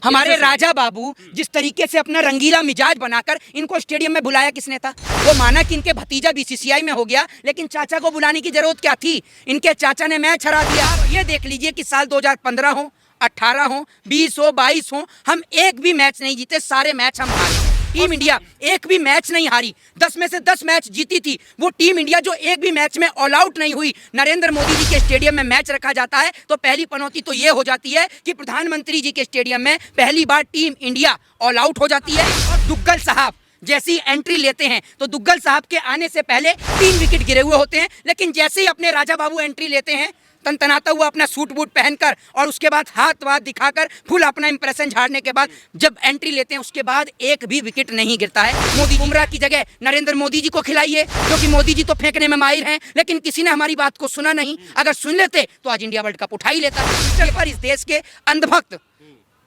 हमारे राजा बाबू जिस तरीके से अपना रंगीला मिजाज बनाकर इनको स्टेडियम में बुलाया किसने था? वो माना कि इनके भतीजा बीसीसीआई में हो गया, लेकिन चाचा को बुलाने की जरूरत क्या थी? इनके चाचा ने मैच हरा दिया। ये देख लीजिए कि साल 2015 हो, 18 हो, 20 हो, 22 हो, हम एक भी मैच नहीं जीते, सारे मैच हम हारे। टीम इंडिया एक भी मैच नहीं हारी, 10 में से 10 मैच जीती थी। वो टीम इंडिया जो एक भी मैच में ऑल आउट नहीं हुई, नरेंद्र मोदी जी के स्टेडियम में मैच रखा जाता है तो पहली पनौती तो ये हो जाती है कि प्रधानमंत्री जी के स्टेडियम में पहली बार टीम इंडिया ऑल आउट हो जाती है। और दुग्गल साहब जैसी एंट्री लेते हैं तो दुग्गल साहब के आने से पहले 3 विकेट गिरे हुए होते हैं, लेकिन जैसे ही अपने राजा बाबू एंट्री लेते हैं तनतनाता हुआ अपना सूट बूट पहनकर और उसके बाद हाथ वाथ दिखाकर फुल अपना इंप्रेशन झाड़ने के बाद जब एंट्री लेते हैं उसके बाद एक भी विकेट नहीं गिरता है। मोदी बुमराह की जगह नरेंद्र मोदी जी को खिलाइए, क्योंकि मोदी जी तो फेंकने में माहिर हैं, लेकिन किसी ने हमारी बात को सुना नहीं। अगर सुन लेते तो आज इंडिया वर्ल्ड कप उठा ही लेता। पर इस देश के अंधभक्त,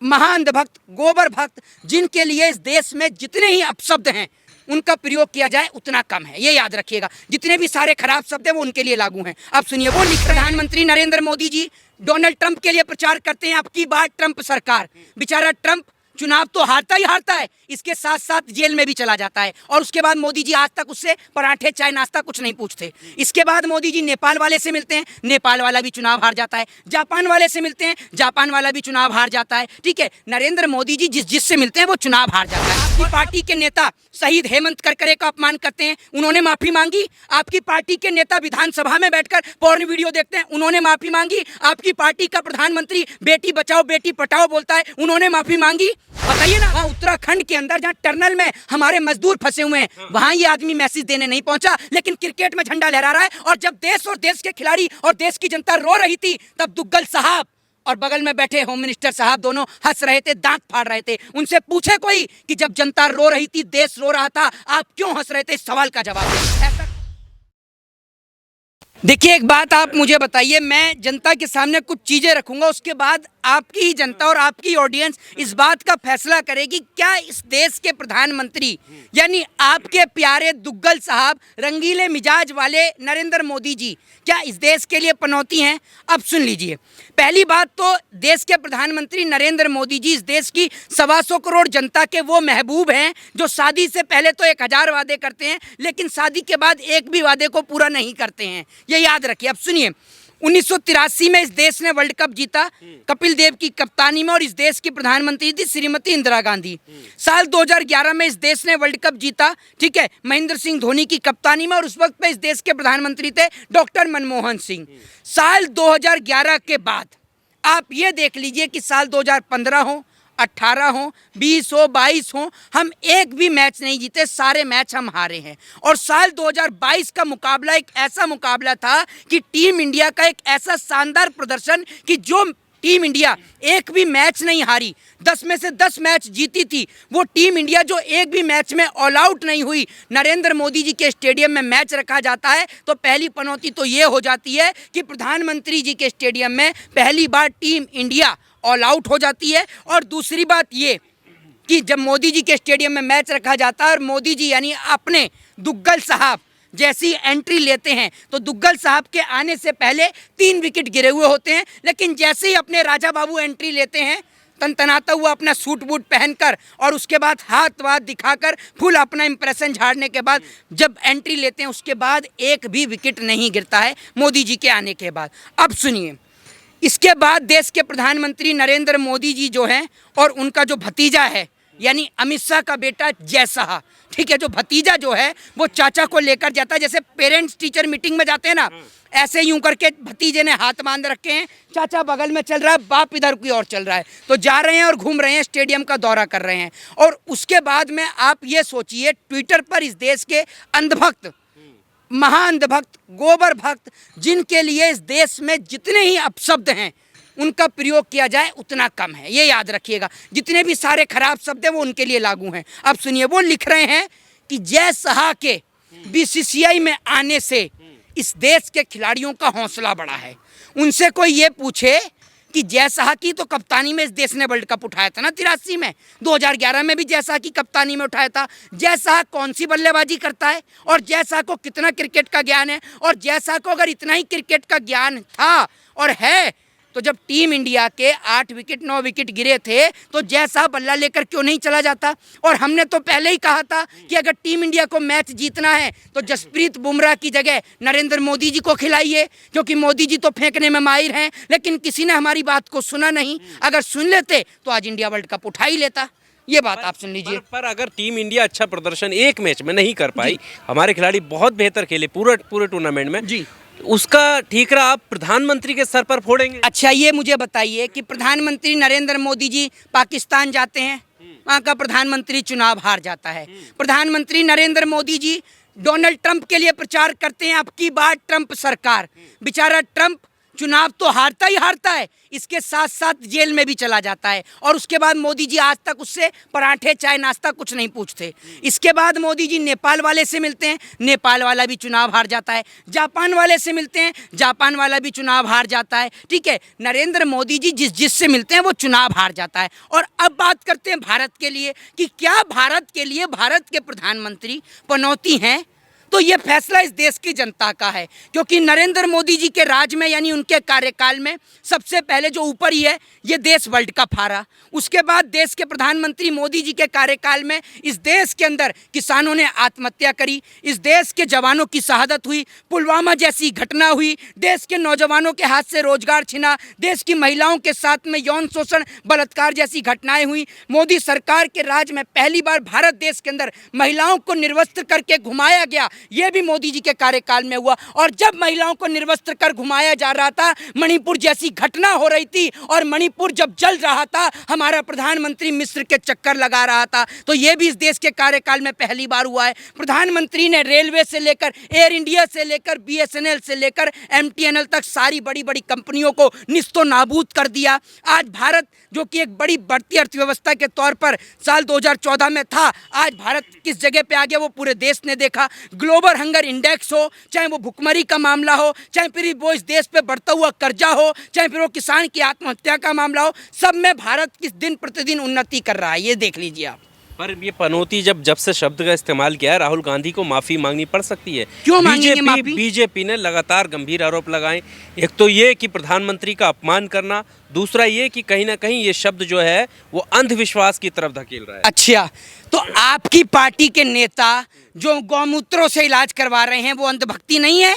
महाअंधभक्त, गोबर भक्त, जिनके लिए इस देश में जितने ही अपशब्द हैं उनका प्रयोग किया जाए उतना कम है, ये याद रखिएगा। जितने भी सारे खराब शब्द हैं वो उनके लिए लागू हैं। अब सुनिए, वो प्रधानमंत्री नरेंद्र मोदी जी डोनाल्ड ट्रंप के लिए प्रचार करते हैं, आपकी बात ट्रंप सरकार। बेचारा ट्रंप चुनाव तो हारता ही हारता है, इसके साथ साथ जेल में भी चला जाता है, और उसके बाद मोदी जी आज तक उससे पराठे चाय नाश्ता कुछ नहीं पूछते। इसके बाद मोदी जी नेपाल वाले से मिलते हैं, नेपाल वाला भी चुनाव हार जाता है। जापान वाले से मिलते हैं, जापान वाला भी चुनाव हार जाता है। ठीक है, नरेंद्र मोदी जी जिससे मिलते हैं वो चुनाव हार जाता है। आपकी पार्टी के नेता शहीद हेमंत करकरे का अपमान करते हैं, उन्होंने माफी मांगी। आपकी पार्टी के नेता विधानसभा में बैठकर पोर्न वीडियो देखते हैं, उन्होंने माफी मांगी। आपकी पार्टी का प्रधानमंत्री बेटी बचाओ बेटी पढ़ाओ बोलता है, उन्होंने माफी मांगी। बताइए ना, वहाँ उत्तराखंड के अंदर जहाँ टनल में हमारे मजदूर फंसे हुए हैं, वहाँ ये आदमी मैसेज देने नहीं पहुंचा, लेकिन क्रिकेट में झंडा लहरा रहा है। और जब देश और देश के खिलाड़ी और देश की जनता रो रही थी, तब दुग्गल साहब और बगल में बैठे होम मिनिस्टर साहब दोनों हंस रहे थे, दांत फाड़ रहे थे। उनसे पूछे कोई कि जब जनता रो रही थी, देश रो रहा था, आप क्यों हंस रहे थे? इस सवाल का जवाब दें। देखिए, एक बात आप मुझे बताइए, मैं जनता के सामने कुछ चीजें रखूंगा, उसके बाद आपकी ही जनता और आपकी ऑडियंस इस बात का फैसला करेगी क्या इस देश के प्रधानमंत्री यानी आपके प्यारे दुग्गल साहब, रंगीले मिजाज वाले नरेंद्र मोदी जी, क्या इस देश के लिए पनौती हैं? अब सुन लीजिए, पहली बात तो देश के प्रधानमंत्री नरेंद्र मोदी जी इस देश की 125 करोड़ जनता के वो महबूब हैं जो शादी से पहले तो 1000 वादे करते हैं, लेकिन शादी के बाद एक भी वादे को पूरा नहीं करते हैं, ये याद रखिए। अब सुनिए, 1983 में इस देश ने वर्ल्ड कप जीता कपिल देव की कप्तानी में, और इस देश की प्रधानमंत्री थी श्रीमती इंदिरा गांधी। साल 2011 में इस देश ने वर्ल्ड कप जीता, ठीक है, महेंद्र सिंह धोनी की कप्तानी में, और उस वक्त पे इस देश के प्रधानमंत्री थे डॉक्टर मनमोहन सिंह। साल 2011 के बाद आप ये देख लीजिए कि साल 2015 हो, 18 हो, 20 हो, 22 हो, हम एक भी मैच नहीं जीते, सारे मैच हम हारे हैं। और साल 2022 का मुकाबला एक ऐसा मुकाबला था कि टीम इंडिया का एक ऐसा शानदार प्रदर्शन कि जो टीम इंडिया एक भी मैच नहीं हारी, 10 में से 10 मैच जीती थी। वो टीम इंडिया जो एक भी मैच में ऑल आउट नहीं हुई, नरेंद्र मोदी जी के स्टेडियम में मैच रखा जाता है तो पहली पनौती तो ये हो जाती है कि प्रधानमंत्री जी के स्टेडियम में पहली बार टीम इंडिया ऑल आउट हो जाती है। और दूसरी बात ये कि जब मोदी जी के स्टेडियम में मैच रखा जाता है और मोदी जी यानी अपने दुग्गल साहब जैसी एंट्री लेते हैं तो दुग्गल साहब के आने से पहले 3 विकेट गिरे हुए होते हैं, लेकिन जैसे ही अपने राजा बाबू एंट्री लेते हैं तनतनाता हुआ अपना सूट बूट पहनकर और उसके बाद हाथ वाथ दिखाकर फुल अपना इंप्रेशन झाड़ने के बाद जब एंट्री लेते हैं उसके बाद एक भी विकेट नहीं गिरता है मोदी जी के आने के बाद। अब सुनिए, इसके बाद देश के प्रधानमंत्री नरेंद्र मोदी जी जो हैं और उनका जो भतीजा है यानी अमित शाह का बेटा जय शाह, ठीक है, जो भतीजा जो है वो चाचा को लेकर जाता है, जैसे पेरेंट्स टीचर मीटिंग में जाते हैं ना, ऐसे यूं करके भतीजे ने हाथ बांध रखे हैं, चाचा बगल में चल रहा है, बाप इधर की ओर चल रहा है, तो जा रहे हैं और घूम रहे हैं, स्टेडियम का दौरा कर रहे हैं। और उसके बाद में आप ये सोचिए, ट्विटर पर इस देश के अंधभक्त, महाअंधभक्त, गोबर भक्त, जिनके लिए इस देश में जितने ही अपशब्द हैं उनका प्रयोग किया जाए उतना कम है, ये याद रखिएगा। जितने भी सारे खराब शब्द हैं वो उनके लिए लागू हैं। अब सुनिए, वो लिख रहे हैं कि जय शाह के बीसीसीआई में आने से इस देश के खिलाड़ियों का हौसला बढ़ा है। उनसे कोई ये पूछे कि जय शाह की तो कप्तानी में इस देश ने वर्ल्ड कप उठाया था ना 83 में, 2011 में भी जय शाह की कप्तानी में उठाया था। जय शाह कौन सी बल्लेबाजी करता है और जय शाह को कितना क्रिकेट का ज्ञान है, और जय शाह को अगर इतना ही क्रिकेट का ज्ञान था और है तो जब टीम इंडिया के 8 विकेट 9 विकेट गिरे थे तो जय साहब बल्ला लेकर क्यों नहीं चला जाता? और हमने तो पहले ही कहा था कि अगर टीम इंडिया को मैच जीतना है तो जसप्रीत बुमराह की जगह नरेंद्र मोदी जी को खिलाइए, क्योंकि मोदी जी तो फेंकने में माहिर हैं। लेकिन किसी ने हमारी बात को सुना नहीं। अगर सुन लेते तो आज इंडिया वर्ल्ड कप उठा ही लेता। ये बात आप सुन लीजिए। पर अगर टीम इंडिया अच्छा प्रदर्शन एक मैच में नहीं कर पाई, हमारे खिलाड़ी बहुत बेहतर खेले पूरे टूर्नामेंट में जी, उसका ठीकरा आप प्रधानमंत्री के सर पर फोड़ेंगे? अच्छा ये मुझे बताइए कि प्रधानमंत्री नरेंद्र मोदी जी पाकिस्तान जाते हैं, वहाँ का प्रधानमंत्री चुनाव हार जाता है। प्रधानमंत्री नरेंद्र मोदी जी डोनाल्ड ट्रंप के लिए प्रचार करते हैं, अब की बार ट्रंप सरकार। बेचारा ट्रंप चुनाव तो हारता ही हारता है, इसके साथ साथ जेल में भी चला जाता है। और उसके बाद मोदी जी आज तक उससे पराठे चाय नाश्ता कुछ नहीं पूछते। इसके बाद मोदी जी नेपाल वाले से मिलते हैं, नेपाल वाला भी चुनाव हार जाता है। जापान वाले से मिलते हैं, जापान वाला भी चुनाव हार जाता है। ठीक है, नरेंद्र मोदी जी जिससे मिलते हैं वो चुनाव हार जाता है। और अब बात करते हैं भारत के लिए कि क्या भारत के लिए भारत के प्रधानमंत्री पनौती हैं? तो ये फैसला इस देश की जनता का है, क्योंकि नरेंद्र मोदी जी के राज में यानी उनके कार्यकाल में सबसे पहले जो ऊपर ही है ये देश वर्ल्ड कप हारा। उसके बाद देश के प्रधानमंत्री मोदी जी के कार्यकाल में इस देश के अंदर किसानों ने आत्महत्या करी, इस देश के जवानों की शहादत हुई, पुलवामा जैसी घटना हुई, देश के नौजवानों के हाथ से रोजगार छिना, देश की महिलाओं के साथ में यौन शोषण बलात्कार जैसी घटनाएं हुई। मोदी सरकार के राज में पहली बार भारत देश के अंदर महिलाओं को निर्वस्त्र करके घुमाया गया, ये भी मोदी जी के कार्यकाल में हुआ। और जब महिलाओं को निर्वस्त्र कर घुमाया जा रहा था, मणिपुर जैसी घटना हो रही थी और मणिपुर जब जल रहा था, हमारा प्रधानमंत्री मिस्र के चक्कर लगा रहा था। तो ये भी इस देश के कार्यकाल में पहली बार हुआ है। प्रधानमंत्री ने रेलवे से लेकर एयर इंडिया से लेकर BSNL से लेकर MTNL तक सारी बड़ी बड़ी कंपनियों को निस्तो नाबूद कर दिया। आज भारत जो कि एक बड़ी बढ़ती अर्थव्यवस्था के तौर पर साल 2014 में था, आज भारत किस जगह पे आ गया वो पूरे देश ने देखा। ग्लोबल हंगर इंडेक्स हो, चाहे वो भुखमरी का मामला हो, चाहे फिर वो इस देश पे बढ़ता हुआ कर्जा हो, चाहे फिर वो किसान की आत्महत्या का मामला हो, सब में भारत किस दिन प्रतिदिन उन्नति कर रहा है, ये देख लीजिए आप। पर ये पनौती जब से शब्द का इस्तेमाल किया है, राहुल गांधी को माफी मांगनी पड़ सकती है। क्यों मांगेंगे माफी? बीजेपी ने लगातार गंभीर आरोप लगाए। एक तो ये कि प्रधानमंत्री का अपमान करना, दूसरा ये कि कहीं ना कहीं ये शब्द जो है वो अंधविश्वास की तरफ धकेल रहा है। अच्छा, तो आपकी पार्टी के नेता जो गौमूत्रों से इलाज करवा रहे हैं वो अंधभक्ति नहीं है?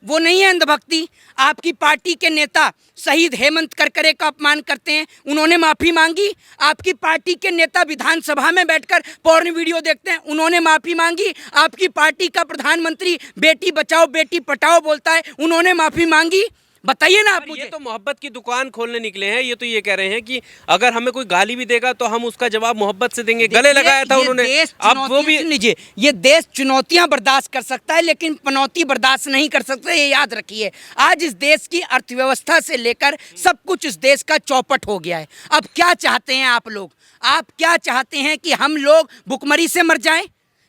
वो नहीं है अंधभक्ति? आपकी पार्टी के नेता शहीद हेमंत करकरे का अपमान करते हैं, उन्होंने माफ़ी मांगी? आपकी पार्टी के नेता विधानसभा में बैठकर पोर्न वीडियो देखते हैं, उन्होंने माफ़ी मांगी? आपकी पार्टी का प्रधानमंत्री बेटी बचाओ बेटी पढ़ाओ बोलता है, उन्होंने माफ़ी मांगी? बताइए ना आप मुझे। ये तो मोहब्बत की दुकान खोलने निकले हैं। ये तो ये कह रहे हैं कि अगर हमें कोई गाली भी देगा तो हम उसका जवाब मोहब्बत से देंगे। गले लगाया था उन्होंने। अब वो भी लीजिए, ये देश चुनौतियां बर्दाश्त कर सकता है लेकिन पनौती बर्दाश्त नहीं कर सकता, ये याद रखिए। आज इस देश की अर्थव्यवस्था से लेकर सब कुछ इस देश का चौपट हो गया है। अब क्या चाहते हैं आप लोग? आप क्या चाहते हैं कि हम लोग भुखमरी से मर जाएं?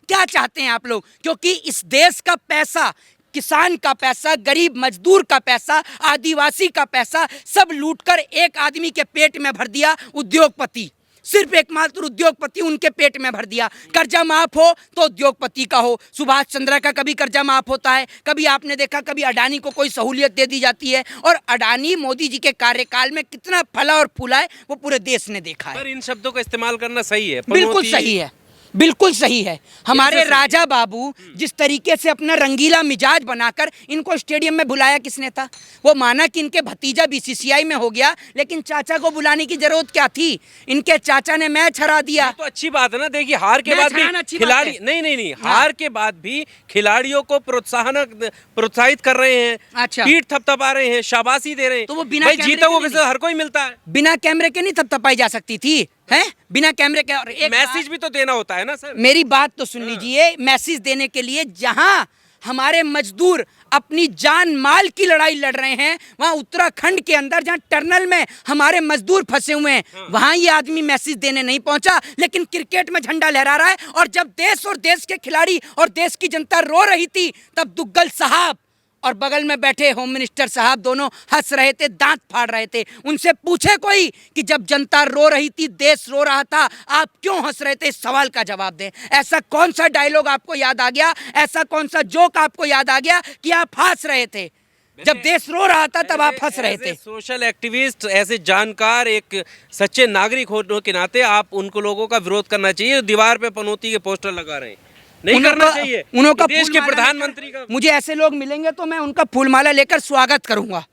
क्या चाहते हैं आप लोग? क्योंकि इस देश का पैसा, किसान का पैसा, गरीब मजदूर का पैसा, आदिवासी का पैसा सब लूटकर एक आदमी के पेट में भर दिया उद्योगपति। सिर्फ एकमात्र उद्योगपति उनके पेट में भर दिया। कर्जा माफ हो तो उद्योगपति का हो। सुभाष चंद्र का कभी कर्जा माफ होता है, कभी आपने देखा कभी अडानी को कोई सहूलियत दे दी जाती है। और अडानी मोदी जी के कार्यकाल में कितना फला और फूला है वो पूरे देश ने देखा है। पर इन शब्दों का इस्तेमाल करना सही है? बिल्कुल सही है, बिल्कुल सही है। हमारे राजा बाबू जिस तरीके से अपना रंगीला मिजाज बनाकर इनको स्टेडियम में बुलाया किसने था? वो माना कि इनके भतीजा BCCI में हो गया, लेकिन चाचा को बुलाने की जरूरत क्या थी? इनके चाचा ने मैच हरा दिया। तो अच्छी बात है ना। देखिए हार के बाद भी खिलाड़ी नहीं हार के बाद भी खिलाड़ियों को प्रोत्साहित कर रहे हैं। अच्छा, पीठ थपथपा रहे हैं, शाबाशी दे रहे हैं। तो वो बिना जीता हुआ हर कोई मिलता है। बिना कैमरे के नहीं थपथपाई जा सकती थी? हैं? बिना कैमरे के। और एक मैसेज भी तो देना होता है ना सर। मेरी बात तो सुन लीजिए। मैसेज देने के लिए जहां हमारे मजदूर अपनी जान माल की लड़ाई लड़ रहे हैं, वहां उत्तराखंड के अंदर जहां टनल में हमारे मजदूर फंसे हुए हैं, वहां ये आदमी मैसेज देने नहीं पहुंचा, लेकिन क्रिकेट में झंडा लहरा रहा है। और जब देश और देश के खिलाड़ी और देश की जनता रो रही थी, तब दुग्गल साहब और बगल में बैठे होम मिनिस्टर साहब दोनों हंस रहे थे, दांत फाड़ रहे थे। उनसे पूछे कोई कि जब जनता रो रही थी, देश रो रहा था, आप क्यों हंस रहे थे? इस सवाल का जवाब दें। ऐसा कौन सा डायलॉग आपको याद आ गया, ऐसा कौन सा जोक आपको याद आ गया कि आप हंस रहे थे? जब देश रो रहा था तब आप हंस रहे थे। सोशल एक्टिविस्ट, ऐसे जानकार, एक सच्चे नागरिक होने के नाते आप उनको लोगों का विरोध करना चाहिए। दीवार पे पनौती के पोस्टर लगा रहे हैं, नहीं करना चाहिए। उनका देश के प्रधानमंत्री का, मुझे ऐसे लोग मिलेंगे तो मैं उनका फूलमाला लेकर स्वागत करूंगा,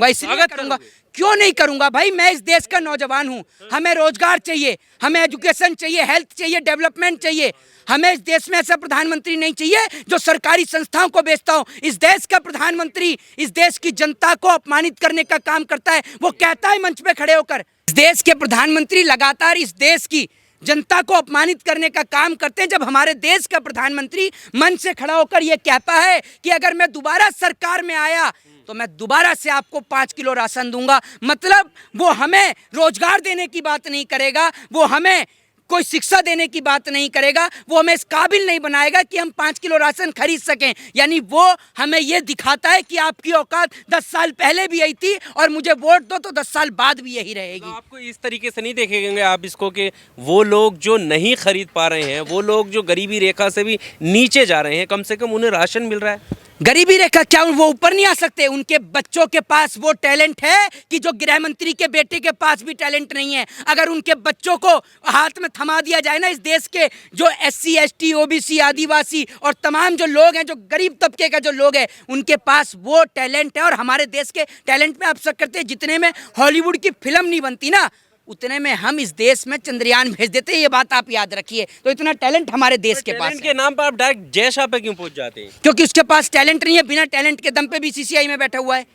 इसलिए करूंगा। क्यों नहीं करूंगा भाई, मैं इस देश का नौजवान हूं। हमें रोजगार चाहिए, हमें एजुकेशन चाहिए, हेल्थ चाहिए, डेवलपमेंट चाहिए। हमें इस देश में ऐसा प्रधानमंत्री नहीं चाहिए जो सरकारी संस्थाओं को बेचता हो। इस देश का प्रधानमंत्री इस देश की जनता को अपमानित करने का काम करता है। वो कहता है मंच पे खड़े होकर, इस देश के प्रधानमंत्री लगातार इस देश की जनता को अपमानित करने का काम करते हैं। जब हमारे देश का प्रधानमंत्री मंच से खड़ा होकर यह कहता है कि अगर मैं दोबारा सरकार में आया तो मैं दोबारा से आपको 5 किलो राशन दूंगा, मतलब वो हमें रोजगार देने की बात नहीं करेगा, वो हमें कोई शिक्षा देने की बात नहीं करेगा, वो हमें इस काबिल नहीं बनाएगा कि हम 5 किलो राशन खरीद सकें। यानी वो हमें ये दिखाता है कि आपकी औकात 10 साल पहले भी यही थी और मुझे वोट दो तो 10 साल बाद भी यही रहेगी। तो आपको इस तरीके से नहीं देखेंगे आप इसको कि वो लोग जो नहीं खरीद पा रहे हैं, वो लोग जो गरीबी रेखा से भी नीचे जा रहे हैं, कम से कम उन्हें राशन मिल रहा है। गरीबी रेखा क्या वो ऊपर नहीं आ सकते? उनके बच्चों के पास वो टैलेंट है कि जो गृह मंत्री के बेटे के पास भी टैलेंट नहीं है। अगर उनके बच्चों को हाथ में थमा दिया जाए ना, इस देश के जो SC ST OBC आदिवासी और तमाम जो लोग हैं, जो गरीब तबके का जो लोग हैं, उनके पास वो टैलेंट है। और हमारे देश के टैलेंट पे आप शक करते हैं, जितने में हॉलीवुड की फिल्म नहीं बनती ना, उतने में हम इस देश में चंद्रयान भेज देते हैं। ये बात आप याद रखिए। तो इतना टैलेंट हमारे देश के पास है। के नाम पर आप डायरेक्ट जय शाह पे क्यों पहुंच जाते हैं? क्योंकि उसके पास टैलेंट नहीं है, बिना टैलेंट के दम पे BCCI में बैठा हुआ है।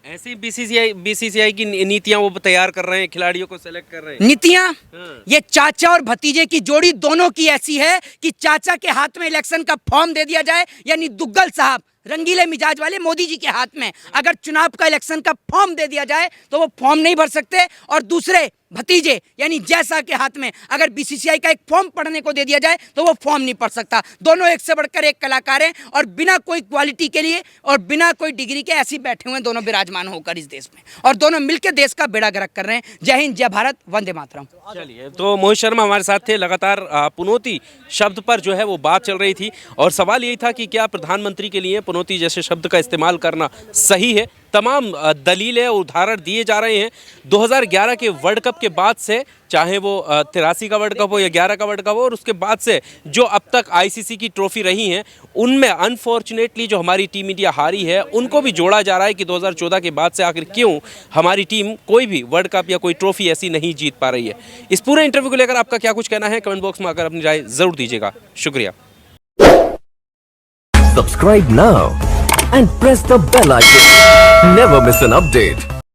ऐसी BCCI की नीतियां वो तैयार कर रहे हैं, खिलाड़ियों को सेलेक्ट कर रहे हैं। नीतियां ये चाचा और भतीजे की जोड़ी दोनों की ऐसी है कि चाचा के हाथ में इलेक्शन का फॉर्म दे दिया जाए, यानी दुग्गल साहब रंगीले मिजाज वाले मोदी जी के हाथ में अगर चुनाव का इलेक्शन का फॉर्म दे दिया जाए तो वो फॉर्म नहीं भर सकते। और दूसरे भतीजे यानी जैसा के हाथ में अगर BCCI का एक फॉर्म पढ़ने को दे दिया जाए तो वो फॉर्म नहीं पढ़ सकता। दोनों एक से बढ़कर एक कलाकार हैं और बिना कोई क्वालिटी के लिए और बिना कोई डिग्री के ऐसे बैठे हुए हैं दोनों विराजमान होकर इस देश में, और दोनों मिलकर देश का बेड़ा गर्क कर रहे हैं। जय हिंद, जय भारत, वंदे मातरम। चलिए, तो मोहित शर्मा हमारे साथ थे। लगातार पनौती शब्द पर जो है वो बात चल रही थी और सवाल यही था कि क्या प्रधानमंत्री के लिए पनौती जैसे शब्द का इस्तेमाल करना सही है। तमाम दलीलें और उदाहरण दिए जा रहे हैं। 2011 के वर्ल्ड कप के बाद से, चाहे वो 83 का वर्ल्ड कप हो या 11 का वर्ल्ड कप हो, और उसके बाद से जो अब तक ICC की ट्रॉफी रही हैं, उनमें अनफॉर्चुनेटली जो हमारी टीम इंडिया हारी है, उनको भी जोड़ा जा रहा है कि 2014 के बाद से आखिर क्यों हमारी टीम कोई भी वर्ल्ड कप या कोई ट्रॉफी ऐसी नहीं जीत पा रही है। इस पूरे इंटरव्यू को लेकर आपका क्या कुछ कहना है, कमेंट बॉक्स में आकर अपनी राय जरूर दीजिएगा। शुक्रिया। Subscribe now and press the bell icon. Never miss an update.